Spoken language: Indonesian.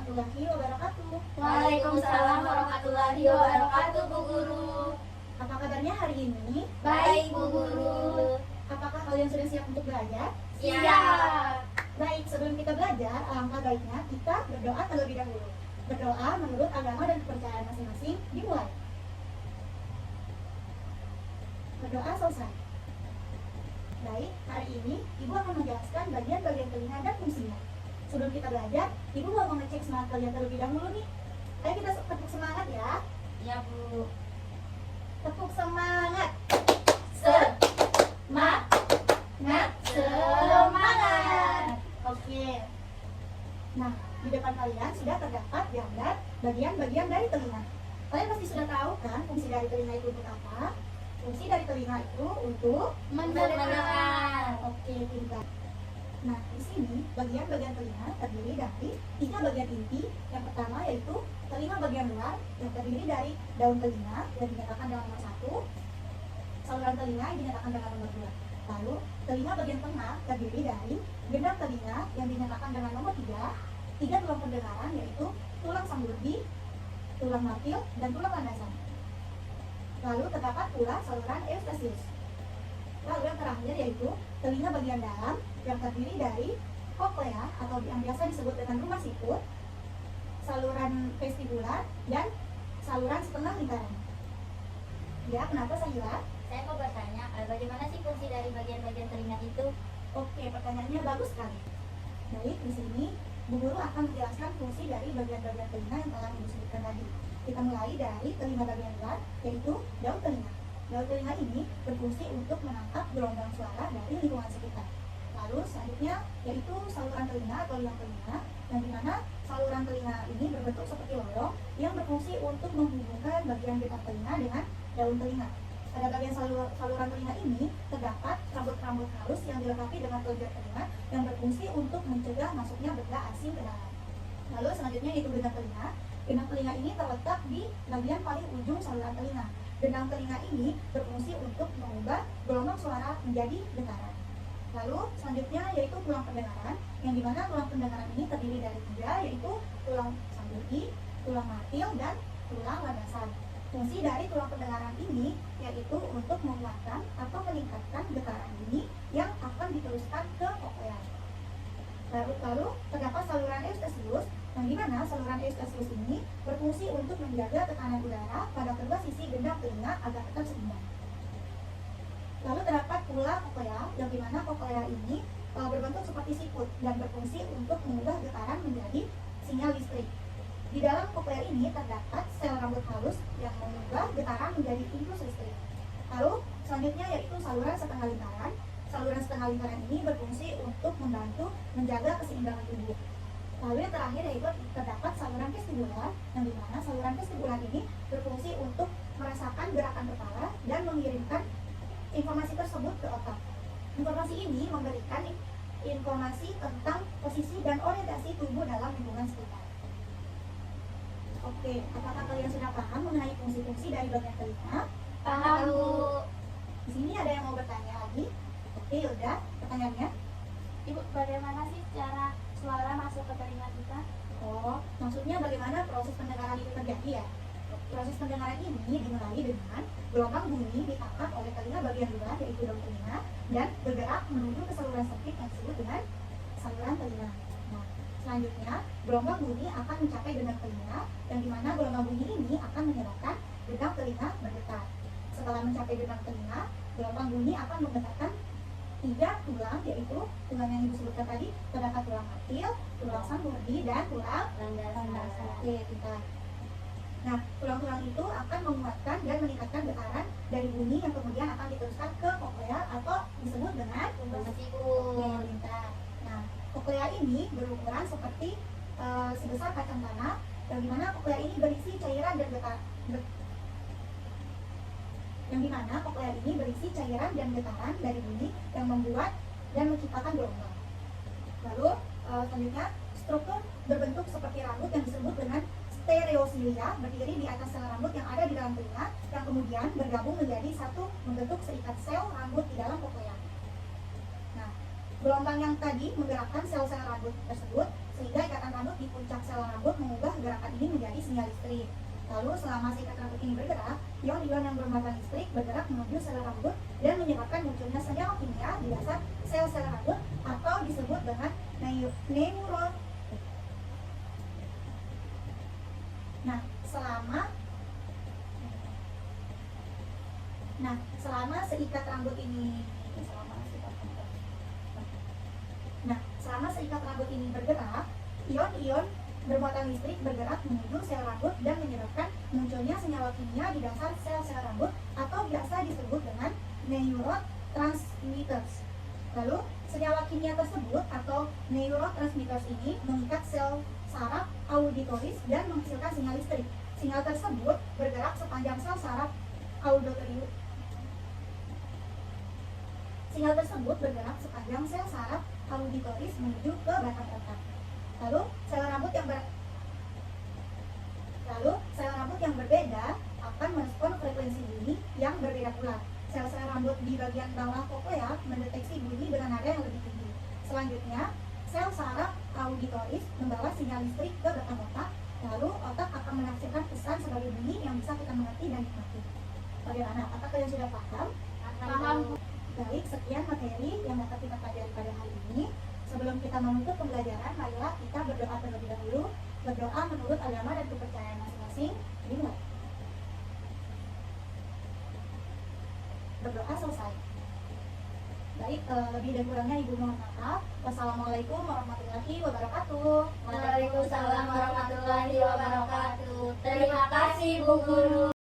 warahmatullahi wabarakatuh. Waalaikumsalam warahmatullahi wabarakatuh, Bu Guru. Apa kabarnya hari ini? Baik, Bu Guru. Apakah kalian sudah siap untuk belajar? Siap. Baik, sebelum kita belajar, alangkah baiknya kita berdoa terlebih dahulu. Berdoa menurut agama dan kepercayaan masing-masing dimulai. Berdoa selesai. Baik, hari ini Ibu akan menjelaskan bagian-bagian telinga dan fungsinya. Sebelum kita belajar, Ibu mau mengecek semangat kalian terlebih dahulu nih. Ayo kita tepuk semangat ya. Ya, Bu. Tepuk semangat. Semangat. Oke. Nah, di depan kalian sudah terdapat gambar bagian-bagian dari telinga. Kalian pasti sudah tahu kan fungsi dari telinga itu untuk apa? Fungsi dari telinga itu untuk Mendengar. Oke, pintar. Nah, di sini bagian-bagian telinga terdiri dari 3 bagian inti. Yang pertama yaitu telinga bagian luar yang terdiri dari daun telinga yang dinyatakan dengan nomor 1, saluran telinga yang dinyatakan dengan nomor 2. Lalu telinga bagian tengah terdiri dari gendang telinga yang dinyatakan dengan nomor 3 tulang pendengaran yaitu tulang samurdi, tulang martil, dan tulang landasan. Lalu terdapat pula saluran eustasius. Lalu yang terakhir yaitu telinga bagian dalam yang terdiri dari koklea atau yang biasa disebut dengan rumah siput, saluran vestibular, dan saluran setengah lingkaran. Ya, kenapa Sahila? Saya mau bertanya, bagaimana sih fungsi dari bagian-bagian telinga itu? Oke, pertanyaannya bagus sekali. Baik, di sini Bu Guru akan menjelaskan fungsi dari bagian-bagian telinga yang telah Ibu sebutkan tadi. Kita mulai dari telinga bagian luar, yaitu daun telinga. Daun telinga ini berfungsi untuk menangkap gelombang suara dari lingkungan sekitar. Lalu selanjutnya yaitu saluran telinga atau liang telinga, yang dimana saluran telinga ini berbentuk seperti lorong yang berfungsi untuk menghubungkan bagian getah telinga dengan daun telinga. Pada bagian saluran telinga ini terdapat rambut-rambut halus yang dilengkapi dengan kelenjar telinga yang berfungsi untuk mencegah masuknya benda asing ke dalam. Lalu selanjutnya yaitu gendang telinga. Gendang telinga ini terletak di bagian paling ujung saluran telinga. Gendang telinga ini berfungsi untuk mengubah gelombang suara menjadi getaran. Lalu selanjutnya yaitu tulang pendengaran, yang dimana tulang pendengaran ini terdiri dari 3, yaitu tulang samurdi, tulang martil, dan tulang landasan. Fungsi dari tulang pendengaran ini yaitu untuk menguatkan atau meningkatkan getaran bunyi yang akan diteruskan ke koklea. Lalu terdapat saluran eustasius, yang dimana saluran eustasius ini berfungsi untuk menjaga tekanan udara pada kedua sisi gendang telinga agar tetap seimbang. Lalu terdapat pula koklea, yang dimana koklea ini berbentuk seperti siput dan berfungsi untuk mengubah getaran menjadi sinyal listrik. Di dalam koklea ini terdapat sel rambut halus yang mengubah getaran menjadi impuls listrik. Lalu selanjutnya yaitu saluran setengah lingkaran. Saluran setengah lingkaran ini berfungsi untuk membantu menjaga keseimbangan tubuh. Lalu yang terakhir yaitu terdapat saluran vestibular, yang dimana saluran vestibular ini berfungsi untuk merasakan gerakan kepala dan mengirimkan informasi tersebut ke otak. Informasi ini memberikan informasi tentang posisi dan orientasi tubuh dalam lingkungan sekitar. Oke, apakah kalian sudah paham mengenai fungsi-fungsi dari bagian telinga? Paham, Bu. Di sini ada yang mau bertanya lagi? Oke, udah. Pertanyaannya? Ibu, bagaimana sih cara suara masuk ke telinga kita? Oh, maksudnya bagaimana proses pendengaran itu terjadi ya? Proses pendengaran ini dimulai dengan gelombang bunyi ditangkap oleh telinga bagian luar yaitu daun telinga dan bergerak menuju ke saluran sempit yang disebut dengan saluran telinga. Nah, selanjutnya gelombang bunyi akan mencapai gendang telinga, yang dimana gelombang bunyi ini akan menyebabkan gendang telinga bergetar. Setelah mencapai gendang telinga, gelombang bunyi akan menggetarkan 3 tulang, yaitu tulang yang Ibu sebutkan tadi, terdapat tulang martil, tulang samurdi, dan tulang landasan. Oke, pintar. Nah, tulang-tulang itu akan menguatkan dan meningkatkan getaran dari bunyi yang kemudian akan diteruskan ke koklea atau disebut dengan Rumah siput. pintar. Nah, koklea ini berukuran seperti sebesar kacang tanah, yang dimana koklea ini berisi cairan dan getaran dari bunyi yang membuat dan menciptakan gelombang. Lalu selanjutnya struktur berbentuk seperti rambut yang disebut dengan stereosilia, berdiri di atas sel rambut yang ada di dalam telinga yang kemudian bergabung menjadi satu membentuk serikat sel rambut di dalam koklea. Nah, gelombang yang tadi menggerakkan sel-sel rambut tersebut sehingga ikatan rambut di puncak sel rambut sinyal listrik. Lalu selama si ikat rambut ini bergerak, ion-ion yang bermuatan listrik bergerak menuju sel rambut dan menyebabkan munculnya senyawa kimia di dasar sel-sel rambut atau disebut dengan neuron. Nah, selama seikat rambut ini bergerak, ion-ion bermuatan listrik bergerak menuju sel rambut dan menyebabkan munculnya senyawa kimia di dasar sel-sel rambut atau biasa disebut dengan neurotransmitters. Lalu, senyawa kimia tersebut atau neurotransmitters ini mengikat sel saraf auditoris dan menghasilkan sinyal listrik. Sinyal tersebut bergerak sepanjang sel saraf auditoris. Sinyal tersebut bergerak sepanjang sel saraf auditoris menuju ke batang otak. Lalu sel rambut yang berbeda akan merespon frekuensi bunyi yang berbeda pula. Sel-sel rambut di bagian bawah koklea mendeteksi bunyi dengan nada yang lebih tinggi. Selanjutnya, sel saraf auditoris membawa sinyal listrik ke batang otak. Lalu otak akan menafsirkan pesan sebagai bunyi yang bisa kita mengerti dan nikmati. Bagaimana? Apakah kalian sudah paham? Paham. Baik, sekian materi yang dapat kita pelajari pada hari ini. Sebelum kita menutup pembelajaran, marilah kita berdoa terlebih dahulu. Berdoa menurut agama dan kepercayaan masing-masing. Dimulai. Berdoa selesai. Baik, lebih dan kurangnya Ibu mohon maaf. Wassalamualaikum warahmatullahi wabarakatuh. Waalaikumsalam warahmatullahi wabarakatuh. Terima kasih Bu Guru.